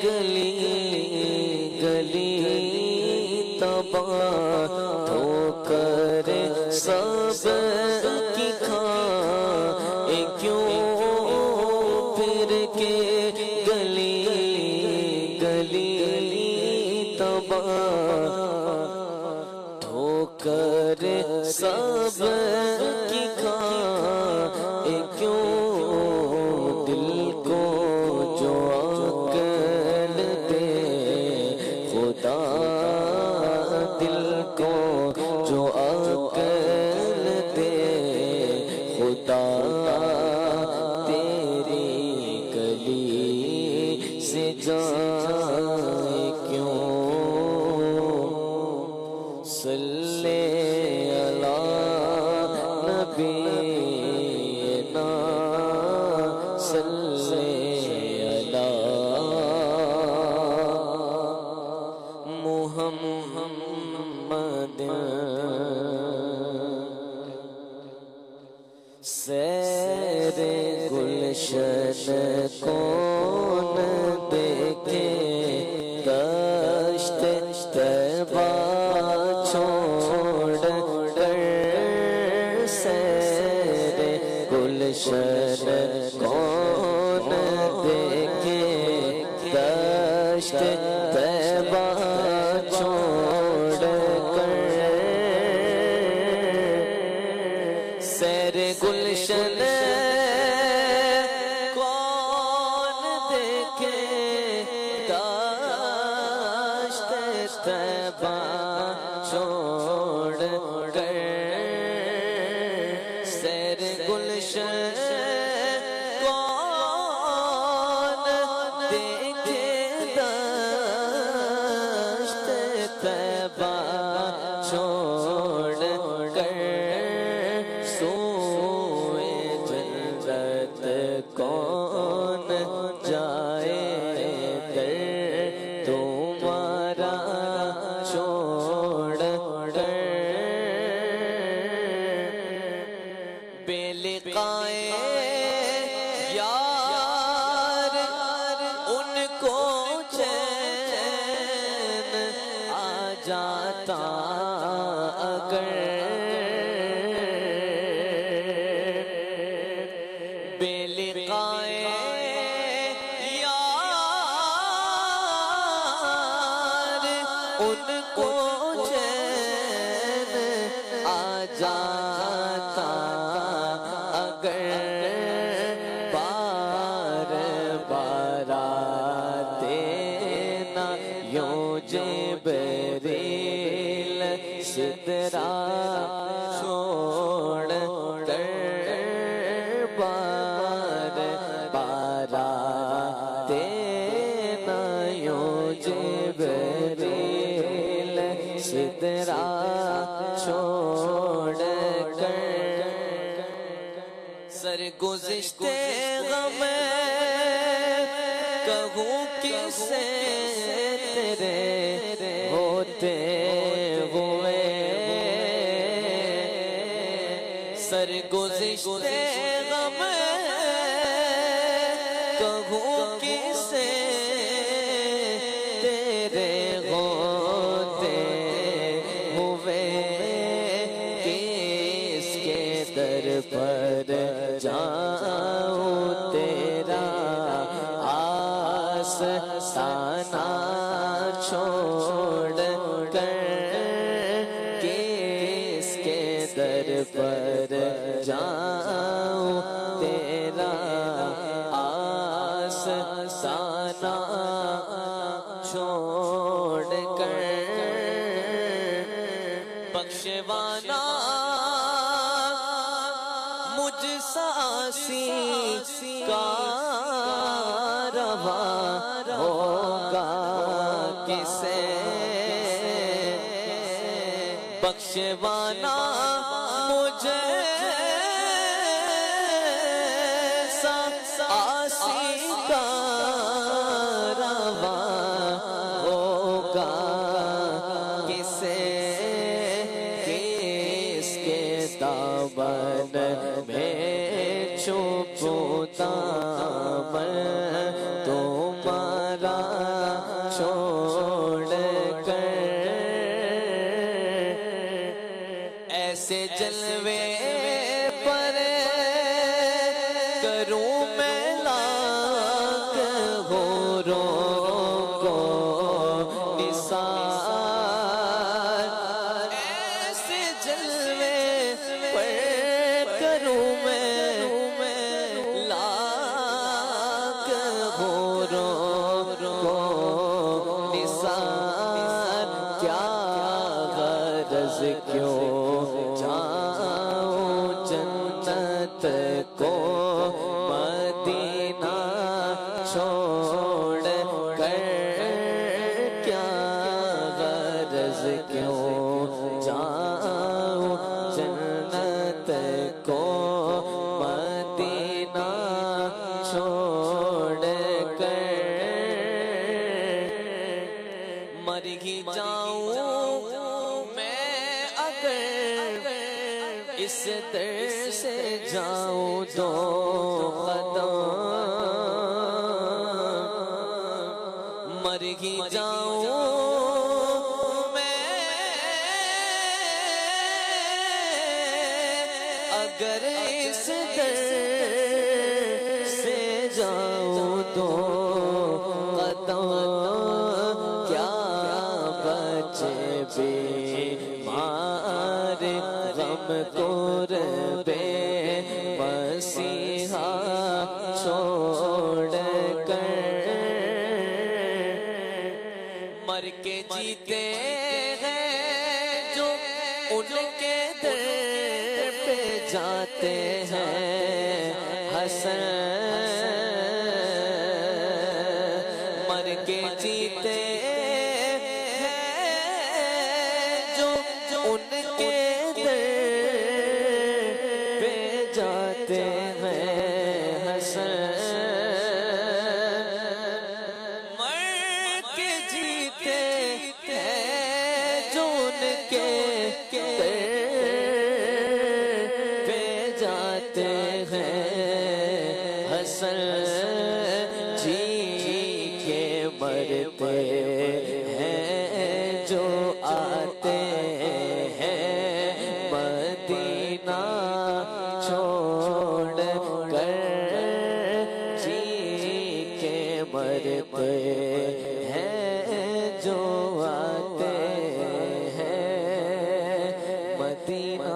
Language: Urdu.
گلی گلی تباہ ہو کر سب کی کھائے کیوں پھر کے گلی گلی تباہ ہو کر سب کی کھائے کیوں دل کو جو عقل دے خدا دل کو جو عقل دے خدا تیری گلی سے جائے کیوں صلی علی نبینا صلی علی محمد سیر گلشن کون دیکھے دشت طیبہ چھوڑ کر سیر گلشن کون دیکھے دشت طیبہ چھوڑ کر سیر گلشن کون دیکھے دشت طیبہ چھوڑ کر سیر گلشن کون دیکھے دشت طیبہ چھوڑ کر سوئے جنت کون جائے در تمہارا چھوڑ کر بے لقائے یار ان کو چین آ جاتا اگر بے لقائے یار ان کو چین آ جاتا اگر بار بار آتے نہ یوں جبریل سدرا چھوڑ کر بار بار آتے نہ یوں جبریل سدرا چھوڑ کر سرگزشتے غم کہوں کس سے تیرے ہوتے ہوئے سرگزشتے غم کہوں کس سے تیرے ہوتے ہوئے کس کے در پر جاؤں تیرا آستانہ چھوڑ کر کس کے در پر جاؤں تیرا آستانہ چھوڑ کر بخشوانا مجھ ساسی کا روا ہوگا کسے بخشوانا مجھے ساسی کا روا ہوگا کسے کس کے دامن میں چھپوں دامن تمہارا پیارا چھوڑ کر ایسے جلوے پر کروں میں لاکھ حوروں کو نثار ایسے جلوے پر کروں میں لاکھ حوروں کو نثار کیا غرض کیوں جاؤں جنت کو مدینہ چھوڑ کر کیا غرض کیوں جاؤں جنت کو مدینہ چھوڑ کر مر ہی جاؤں میں اگر اس در سے جاؤں دو قدم مر ہی جاؤں میں اگر اس در سے جاؤں دو قدم کیا بچے بیمار غم قربے مسیحا چھوڑ کر مر کے جیتے ہیں جو ان کے در پہ جاتے ہیں حسن مر کے جیتے ان کے در پہ جاتے ہیں حسن مر کے جیتے ہیں جو ان کے در پہ جاتے ہیں حسن جی کے مرتے ہیں جو آتے مدینہ چھوڑ کر جی کے مرتے ہیں جو آتے ہیں مدینہ